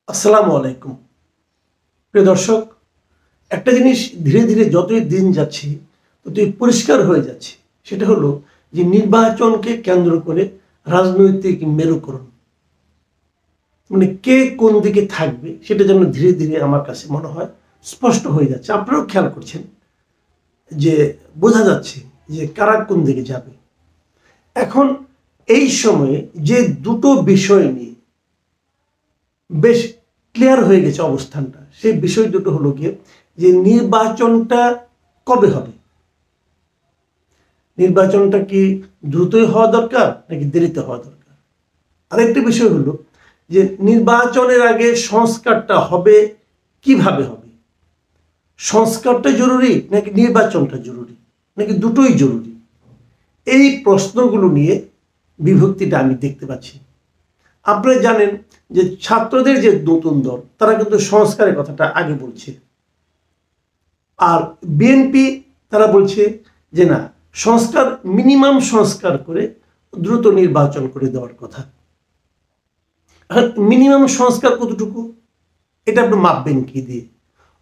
আসসালামু আলাইকুম প্রিয় দর্শক, একটা জিনিস ধীরে ধীরে যতই দিন যাচ্ছে ততই পরিষ্কার হয়ে যাচ্ছে। সেটা হলো যে নির্বাচনকে কেন্দ্র করে রাজনৈতিক মেরুকরণ, মানে কে কোন দিকে থাকবে সেটা যেন ধীরে ধীরে আমার কাছে মনে হয় স্পষ্ট হয়ে যাচ্ছে। আপনারাও খেয়াল করছেন যে বোঝা যাচ্ছে যে কারা কোন দিকে যাবে। এখন এই সময়ে যে দুটো বিষয় নিয়ে বেশ ক্লিয়ার হয়ে গেছে অবস্থানটা, সেই বিষয় দুটো হলো গিয়ে যে নির্বাচনটা কবে হবে, নির্বাচনটা কি দ্রুতই হওয়া দরকার নাকি দেরিতে হওয়া দরকার। আরেকটি বিষয় হলো যে নির্বাচনের আগে সংস্কারটা হবে কিভাবে হবে, সংস্কারটা জরুরি নাকি নির্বাচনটা জরুরি নাকি দুটোই জরুরি। এই প্রশ্নগুলো নিয়ে বিভক্তিটা আমি দেখতে পাচ্ছি। আপনারা জানেন যে ছাত্রদের যে নতুন দল তারা কিন্তু সংস্কারের কথাটা আগে বলছে, আর বিএনপি তারা বলছে যে না, সংস্কার মিনিমাম সংস্কার করে দ্রুত নির্বাচন করে দেওয়ার কথা। মিনিমাম সংস্কার কতটুকু এটা আপনি মাপবেন কি দিয়ে,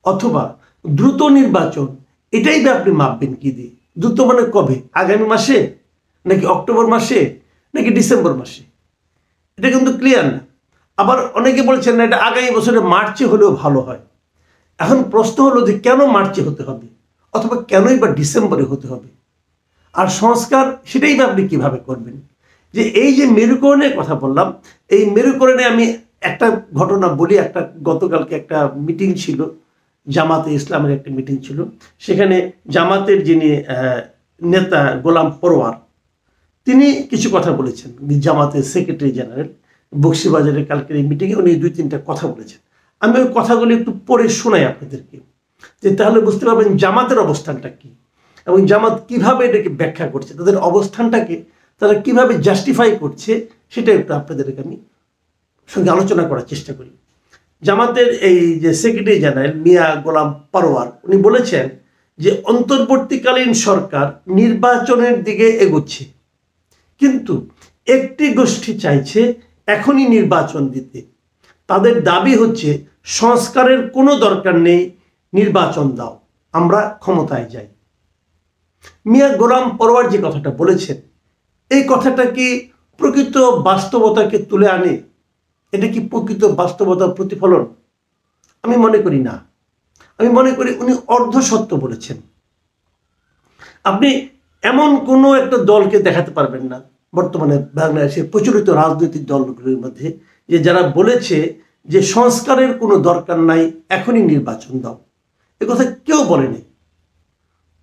অথবা দ্রুত নির্বাচন এটাই বা আপনি মাপবেন কি দিয়ে। দ্রুত মানে কবে, আগামী মাসে নাকি অক্টোবর মাসে নাকি ডিসেম্বর মাসে, এটা কিন্তু ক্লিয়ার না। আবার অনেকে বলছেন না, এটা আগামী বছরে মার্চে হলেও ভালো হয়। এখন প্রশ্ন হলো যে কেন মার্চে হতে হবে, অথবা কেনই বা ডিসেম্বরে হতে হবে। আর সংস্কার সেটাই বা আপনি কিভাবে করবেন। যে এই যে মেরুকরণের কথা বললাম, এই মেরুকরণে আমি একটা ঘটনা বলি। গতকালকে একটা মিটিং ছিল, জামাতে ইসলামের একটা মিটিং ছিল। সেখানে জামাতের যিনি নেতা গোলাম পরোয়ার, তিনি কিছু কথা বলেছেন। জামাতের সেক্রেটারি জেনারেল বক্সিবাজারের কালকের এই মিটিংয়ে উনি দুই তিনটা কথা বলেছেন। আমি ওই কথাগুলি একটু পড়ে শোনাই আপনাদেরকে, যে তাহলে বুঝতে পারবেন জামাতের অবস্থানটা কি এবং জামাত কিভাবে এটাকে ব্যাখ্যা করছে, তাদের অবস্থানটাকে তারা কিভাবে জাস্টিফাই করছে, সেটা একটু আপনাদেরকে আমি সঙ্গে আলোচনা করার চেষ্টা করি। জামাতের এই যে সেক্রেটারি জেনারেল মিয়া গোলাম পরোয়ার, উনি বলেছেন যে অন্তর্বর্তীকালীন সরকার নির্বাচনের দিকে এগোচ্ছে, কিন্তু একটি গোষ্ঠী চাইছে এখনই নির্বাচন দিতে। তাদের দাবি হচ্ছে সংস্কারের কোনো দরকার নেই, নির্বাচন দাও, আমরা ক্ষমতায় যাই। মিয়া গোলাম পরোয়ার যে কথাটা বলেছেন, এই কথাটা কি প্রকৃত বাস্তবতাকে তুলে আনে? এটা কি প্রকৃত বাস্তবতার প্রতিফলন? আমি মনে করি না। আমি মনে করি উনি অর্ধসত্য বলেছেন। আপনি এমন কোনো একটা দলকে দেখাতে পারবেন না বর্তমানে বাংলাদেশের প্রচলিত রাজনৈতিক দলগুলোর মধ্যে যে যারা বলেছে যে সংস্কারের কোনো দরকার নাই, এখনই নির্বাচন দাও। এ কথা কেউ বলেনি,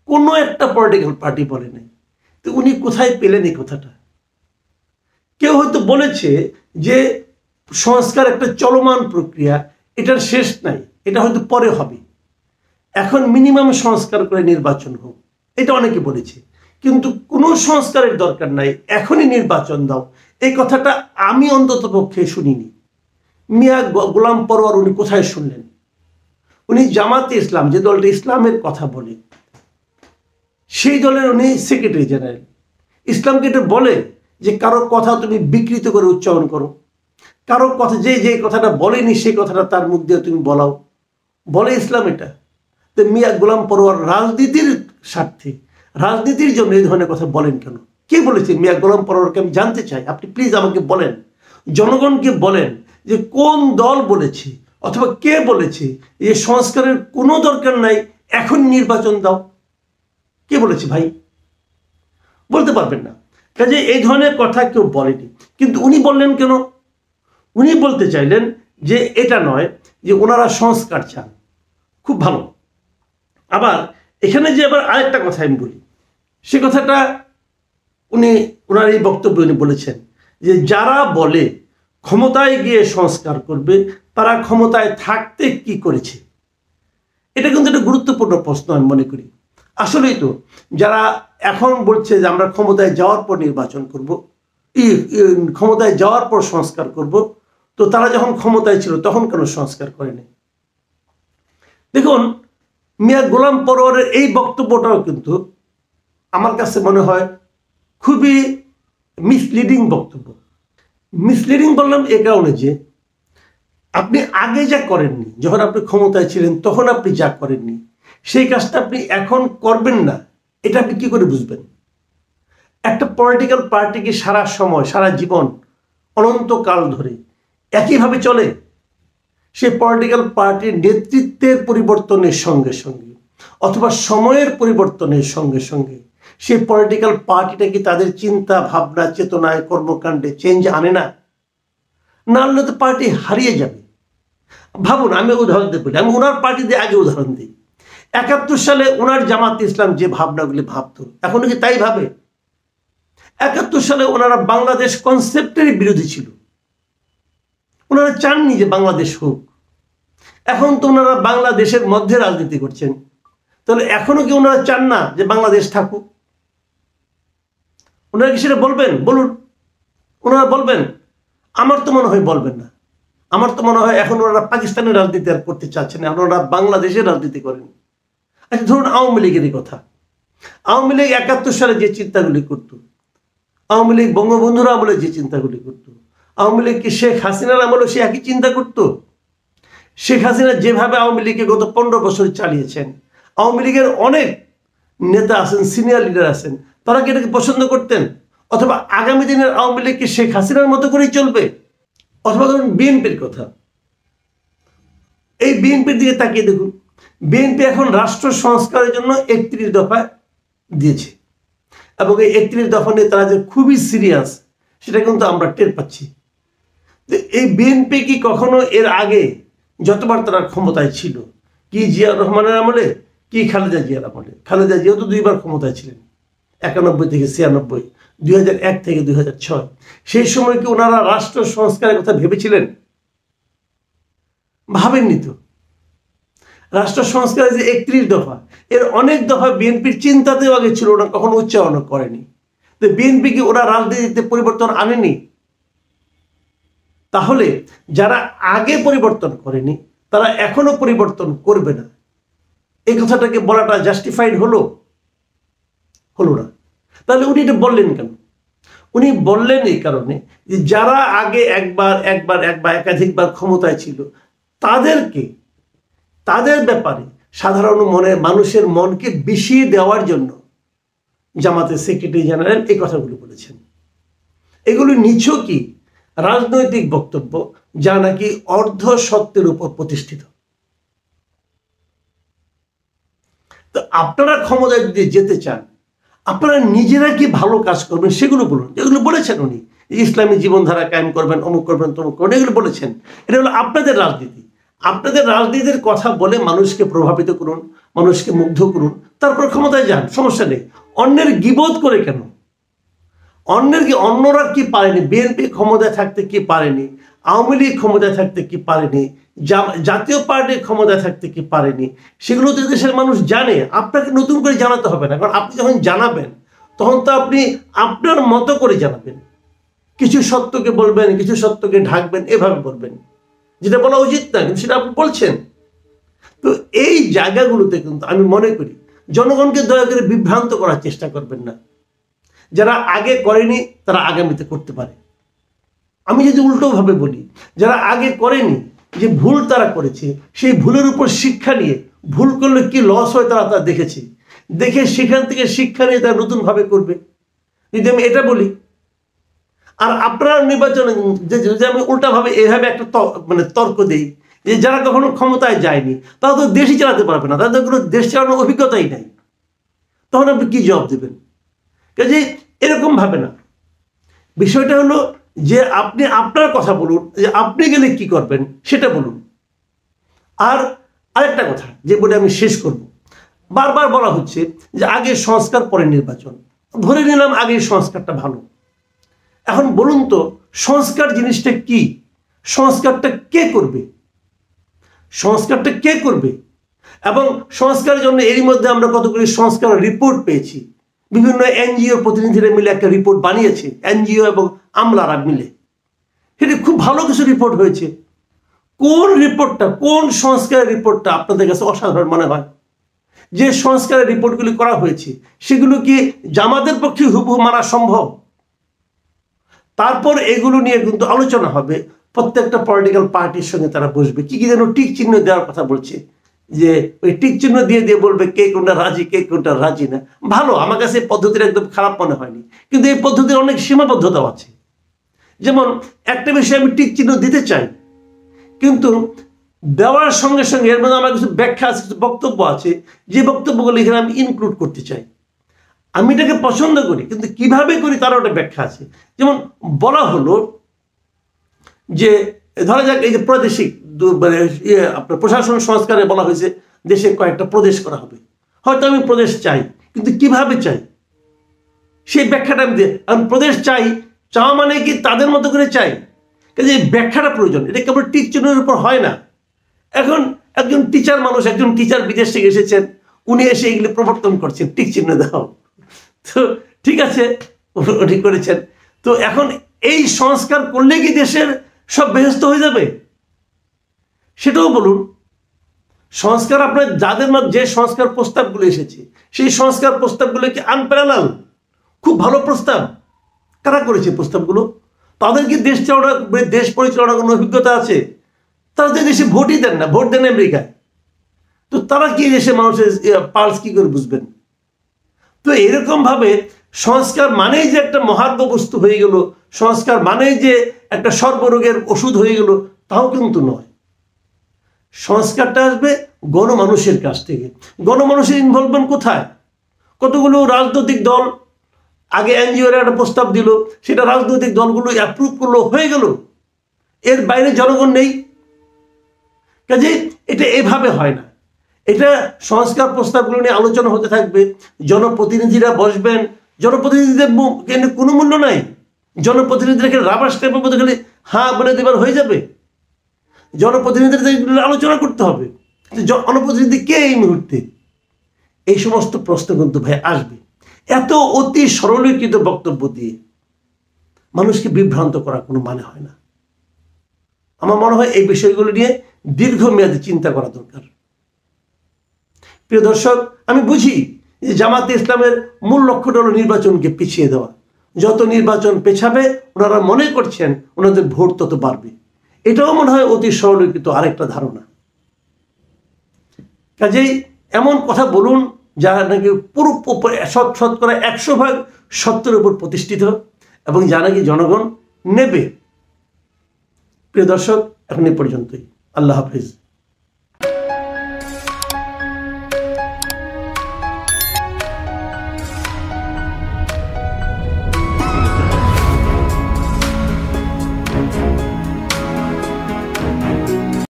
কোনো একটা পলিটিক্যাল পার্টি বলে নাই। তো উনি কোথায় পেলেন এই কথাটা? কেউ হয়তো বলেছে যে সংস্কার একটা চলমান প্রক্রিয়া, এটার শেষ নাই, এটা হয়তো পরে হবে, এখন মিনিমাম সংস্কার করে নির্বাচন হোক, এটা অনেকে বলেছে। কিন্তু কোনো সংস্কারের দরকার নাই, এখনই নির্বাচন দাও, এই কথাটা আমি অন্তত পক্ষে শুনিনি। মিয়া গোলাম পরোয়ার উনি কোথায় শুনলেন? উনি জামাতে ইসলাম, যে দলটা ইসলামের কথা বলে, সেই দলের উনি সেক্রেটারি জেনারেল। ইসলামকে এটা বলে যে কারো কথা তুমি বিকৃত করে উচ্চারণ করো, কারো কথা যে যে কথাটা বলেনি সেই কথাটা তার মুখ দিয়ে তুমি বলাও, বলে ইসলাম এটা? তো মিয়া গোলাম পরোয়ার রাজনীতির স্বার্থে, রাজনীতির জন্য এই ধরনের কথা বলেন কেন? কে বলেছে মিয়া গোলাম পরোয়ারকে? আমি জানতে চাই, আপনি প্লিজ আমাকে বলেন, জনগণকে বলেন যে কোন দল বলেছে অথবা কে বলেছে যে সংস্কারের কোনো দরকার নাই, এখন নির্বাচন দাও। কে বলেছে ভাই? বলতে পারবেন না। কাজে এই ধরনের কথা কেউ বলেনি। কিন্তু উনি বললেন কেন? উনি বলতে চাইলেন যে এটা নয়, যে ওনারা সংস্কার চান, খুব ভালো। আবার এখানে যে আবার আরেকটা কথা আমি বলি, সে কথাটা উনি ওনার এই বক্তব্যে উনি বলেছেন যে যারা বলে ক্ষমতায় গিয়ে সংস্কার করবে, তারা ক্ষমতায় থাকতে কি করেছে। এটা কিন্তু একটা গুরুত্বপূর্ণ প্রশ্ন আমি মনে করি। আসলেই তো যারা এখন বলছে যে আমরা ক্ষমতায় যাওয়ার পর নির্বাচন করব, ক্ষমতায় যাওয়ার পর সংস্কার করব, তো তারা যখন ক্ষমতায় ছিল তখন কেন সংস্কার করেনি? দেখুন, মিয়া গোলাম পরোয়ারের এই বক্তব্যটাও কিন্তু আমার কাছে মনে হয় খুবই মিসলিডিং বক্তব্য। মিসলিডিং বললাম এ কারণে যে আপনি আগে যা করেননি, যখন আপনি ক্ষমতায় ছিলেন তখন আপনি যা করেননি, সেই কাজটা আপনি এখন করবেন না, এটা আপনি কি করে বুঝবেন? একটা পলিটিক্যাল পার্টিকে সারা সময়, সারা জীবন, অনন্তকাল ধরে একইভাবে চলে? সেই পলিটিক্যাল পার্টির নেতৃত্বের পরিবর্তনের সঙ্গে সঙ্গে অথবা সময়ের পরিবর্তনের সঙ্গে সঙ্গে সেই পলিটিক্যাল পার্টিটা কি তাদের চিন্তা ভাবনা, চেতনায়, কর্মকাণ্ডে চেঞ্জ আনে না? না আনলে তো পার্টি হারিয়ে যাবে। ভাবুন, আমি উদাহরণ দিয়ে বলি, আমি ওনার পার্টি দিয়ে আগে উদাহরণ দিই। 71 সালে ওনার জামাত ইসলাম যে ভাবনাগুলি ভাবতো, এখনো কি তাই ভাবে? 71 সালে ওনারা বাংলাদেশ কনসেপ্টের বিরোধী ছিল, ওনারা চাননি যে বাংলাদেশ হোক। এখন তো ওনারা বাংলাদেশের মধ্যে রাজনীতি করছেন, তাহলে এখনো কি ওনারা চান না যে বাংলাদেশ থাকুক? ওনারা কি সেটা বলবেন? বলুন, ওনারা বলবেন? আমার তো মনে হয় বলবেন না। আমার তো মনে হয় এখন ওনারা পাকিস্তানের রাজনীতি আর করতে চাচ্ছেন না, ওনারা বাংলাদেশের রাজনীতি করেন। আচ্ছা, ধরুন আওয়ামী লীগেরই কথা। আওয়ামী লীগ 71 সালে যে চিন্তাগুলি করত, আওয়ামী লীগ বঙ্গবন্ধুর আমলে যে চিন্তাগুলি করত, আওয়ামী লীগ কি শেখ হাসিনার আমলে সে একই চিন্তা করত? শেখ হাসিনা যেভাবে আওয়ামী লীগকে গত 15 বছর চালিয়েছেন, আওয়ামী লীগের অনেক নেতা আছেন, সিনিয়র লিডার আছেন, তারা কি এটাকে পছন্দ করতেন? অথবা আগামী দিনের আওয়ামী লীগ কি শেখ হাসিনার মতো করেই চলবে? অথবা ধরুন বিএনপির কথা, এই বিএনপির দিকে তাকিয়ে দেখুন। বিএনপি এখন রাষ্ট্র সংস্কারের জন্য 31 দফা দিয়েছে, এবং এই 31 দফা নিয়ে তারা যে খুবই সিরিয়াস, সেটা কিন্তু আমরা টের পাচ্ছি। এই বিএনপি কি কখনো এর আগে যতবার তারা ক্ষমতায় ছিল, কি জিয়াউর রহমানের আমলে, কি খালেদা জিয়ার আমলে? খালেদা জিয়া তো 2বার ক্ষমতায় ছিলেন, 91 থেকে 96, 2001 থেকে 2006। সেই সময় কি ওনারা রাষ্ট্র সংস্কারের কথা ভেবেছিলেন? ভাবেননি তো। রাষ্ট্র সংস্কারের যে 31 দফা, এর অনেক দফা বিএনপির চিন্তাতেও আগে ছিল না, কখনো উচ্চারণ করেনি। তো বিএনপি কি ওরা রাজনীতিতে পরিবর্তন আনেনি? তাহলে যারা আগে পরিবর্তন করেনি তারা এখনো পরিবর্তন করবে না, এই কথাটাকে বলাটা জাস্টিফাইড হলো? হলো না। তাহলে উনি এটা বললেন কেন? উনি বললেন এই কারণে যে যারা আগে একবার একাধিকবার ক্ষমতায় ছিল, তাদেরকে, তাদের ব্যাপারে সাধারণ মানুষের মনকে বিষিয়ে দেওয়ার জন্য জামাতের সেক্রেটারি জেনারেল এই কথাগুলো বলেছেন। এগুলি নিছকই রাজনৈতিক বক্তব্য, যা নাকি অর্ধ সত্যের উপর প্রতিষ্ঠিত। তো আপনারা ক্ষমতায় যদি যেতে চান, আপনারা নিজেরা কি ভালো কাজ করবেন সেগুলো বলুন। যেগুলো বলেছেন উনি, ইসলামী জীবনধারা কায়েম করবেন, অমুক করবেন, তমুক করবেন, এগুলো বলেছেন। এটা হলো আপনাদের রাজনীতি। আপনাদের রাজনীতির কথা বলে মানুষকে প্রভাবিত করুন, মানুষকে মুগ্ধ করুন, তারপর ক্ষমতায় যান, সমস্যা নেই। অন্যের গীবত করে কেন? অন্যরা কি পারেনি? বিএনপি ক্ষমতায় থাকতে কি পারেনি? আওয়ামী লীগ ক্ষমতায় থাকতে কি পারেনি? জাতীয় পার্টি ক্ষমতায় থাকতে কি পারেনি? সেগুলো তো দেশের মানুষ জানে। আপনাকে নতুন করে জানাতে হবে না, কারণ আপনি যখন জানাবেন তখন তো আপনি আপনার মতো করে জানাবেন। কিছু সত্যকে বলবেন, কিছু সত্যকে ঢাকবেন, এভাবে বলবেন, যেটা বলা উচিত না, কিন্তু সেটা আপনি বলছেন। তো এই জায়গাগুলোতে কিন্তু আমি মনে করি জনগণকে দয়া করে বিভ্রান্ত করার চেষ্টা করবেন না। যারা আগে করেনি তারা আগামীতে করতে পারে। আমি যদি উল্টোভাবে বলি, যারা আগে করেনি, যে ভুল তারা করেছে, সেই ভুলের উপর শিক্ষা নিয়ে, ভুল করলে কি লস হয় তারা দেখেছে, দেখে সেখান থেকে শিক্ষা নিয়ে তারা নতুনভাবে করবে। যদি আমি এটা বলি, আর আপনারা নির্বাচনে যদি আমি উল্টাভাবে এভাবে একটা তর্ক দিই যে যারা কখনো ক্ষমতায় যায়নি তারা তো দেশই চালাতে পারবে না, তাদের কোনো দেশ চালানোর অভিজ্ঞতাই নাই, তখন আপনি কি জবাব দেবেন? কাজে এরকম ভাবে না। বিষয়টা হলো যে আপনি আপনার কথা বলুন, যে আপনি গেলে কি করবেন সেটা বলুন। আর আরেকটা কথা যে বলে আমি শেষ করব, বারবার বলা হচ্ছে যে আগে সংস্কার পরে নির্বাচন। ধরে নিলাম আগে সংস্কারটা ভালো। এখন বলুন তো, সংস্কার জিনিসটা কি? সংস্কারটা কে করবে? সংস্কারটা কে করবে? এবং সংস্কারের জন্য এরই মধ্যে আমরা কতগুলি সংস্কার রিপোর্ট পেয়েছি। বিভিন্ন এনজিও প্রতিনিধিরা মিলে একটা রিপোর্ট বানিয়েছে, এনজিও এবং আমলারা মিলে। সেটা খুব ভালো কিছু রিপোর্ট হয়েছে। কোন রিপোর্টটা, কোন সংস্কারের রিপোর্টটা আপনাদের কাছে অসাধারণ মনে হয়? যে সংস্কারের রিপোর্টগুলি করা হয়েছে সেগুলো কি জামাতের পক্ষে হুবহু মানা সম্ভব? তারপর এগুলো নিয়ে কিন্তু আলোচনা হবে, প্রত্যেকটা পলিটিক্যাল পার্টির সঙ্গে তারা বসবে, কি কি যেন টিক চিহ্ন দেওয়ার কথা বলছে, যে ওই টিক চিহ্ন দিয়ে দিয়ে বলবে কে কোনটা রাজি কে কোনটা রাজি না। ভালো, আমার কাছে এই পদ্ধতির একদম খারাপ মনে হয়নি, কিন্তু এই পদ্ধতির অনেক সীমাবদ্ধতাও আছে। যেমন একটা বিষয়ে আমি টিক চিহ্ন দিতে চাই, কিন্তু দেওয়ার সঙ্গে সঙ্গে এর মধ্যে আমার কিছু ব্যাখ্যা আছে, কিছু বক্তব্য আছে, যে বক্তব্যগুলো এখানে আমি ইনক্লুড করতে চাই। আমি এটাকে পছন্দ করি, কিন্তু কিভাবে করি তারও একটা ব্যাখ্যা আছে। যেমন বলা হলো যে ধরা যাক এই যে প্রাদেশিক মানে আপনার প্রশাসন সংস্কারে বলা হয়েছে দেশে কয়েকটা প্রদেশ করা হবে। হয়তো আমি প্রদেশ চাই, কিন্তু কিভাবে চাই সেই ব্যাখ্যাটা আমি আমি প্রদেশ চাই, চাওয়া মানে কি তাদের মতো করে চাই, কিন্তু এই ব্যাখ্যাটা প্রয়োজন। এটা কেবল টিক চিহ্নের উপর হয় না। এখন একজন টিচার মানুষ, একজন টিচার বিদেশ থেকে এসেছেন, উনি এসে এগুলি প্রবর্তন করছেন, টিক চিহ্ন দাও, তো ঠিক আছে উনি করেছেন। তো এখন এই সংস্কার করলে কি দেশের সব বেহেস্ত হয়ে যাবে? সেটাও বলুন। সংস্কার আপনার যাদের মধ্যে যে সংস্কার প্রস্তাবগুলো এসেছে, সেই সংস্কার প্রস্তাবগুলো কি আনপ্যারালাল, খুব ভালো প্রস্তাব। কারা করেছে প্রস্তাবগুলো? তাদের কি দেশ পরিচালনার কোনো অভিজ্ঞতা আছে? তারা তো দেশে ভোটই দেন না, ভোট দেন আমেরিকায়। তো তারা কি দেশে মানুষের পালস কি করে বুঝবেন? তো এরকম ভাবে সংস্কার মানেই যে একটা মহার্ঘ বস্তু হয়ে গেল, সংস্কার মানেই যে একটা সর্বরোগের ওষুধ হয়ে গেল, তাও কিন্তু নয়। সংস্কারটা আসবে গণমানুষের কাছ থেকে। গণমানুষের ইনভলভমেন্ট কোথায়? কতগুলো রাজনৈতিক দল আগে এনজিওর একটা প্রস্তাব দিল, সেটা রাজনৈতিক দলগুলো অ্যাপ্রুভ করলো, হয়ে গেল, এর বাইরে জনগণ নেই। কাজে এটা এভাবে হয় না। এটা সংস্কার প্রস্তাবগুলো নিয়ে আলোচনা হতে থাকবে, জনপ্রতিনিধিরা বসবেন, জনপ্রতিনিধিদের কোনো মূল্য নাই। জনপ্রতিনিধিরা রাবার স্ট্যাম্পের মধ্যে খালি হ্যাঁ বলে দেবার হয়ে যাবে? জনপ্রতিনিধিদের আলোচনা করতে হবে। জনপ্রতিনিধি কে এই মুহূর্তে? এই সমস্ত প্রশ্ন কিন্তু ভাই আসবে। এত অতি সরলীকৃত বক্তব্য দিয়ে মানুষকে বিভ্রান্ত করার কোনো মানে হয় না। আমার মনে হয় এই বিষয়গুলো নিয়ে দীর্ঘমেয়াদী চিন্তা করা দরকার। প্রিয় দর্শক, আমি বুঝি যে জামাতে ইসলামের মূল লক্ষ্যটা হলো নির্বাচনকে পিছিয়ে দেওয়া। যত নির্বাচন পেছাবে ওনারা মনে করছেন ওনাদের ভোট তত বাড়বে। এটাও মনে হয় অতি সরলীকৃত আরেকটা ধারণা। কাজেই এমন কথা বলুন যারা নাকি পুরো শতকরা 100% সত্যের উপর প্রতিষ্ঠিত, এবং যা নাকি জনগণ নেবে। প্রিয় দর্শক, এখন এই পর্যন্তই। আল্লাহ হাফিজ।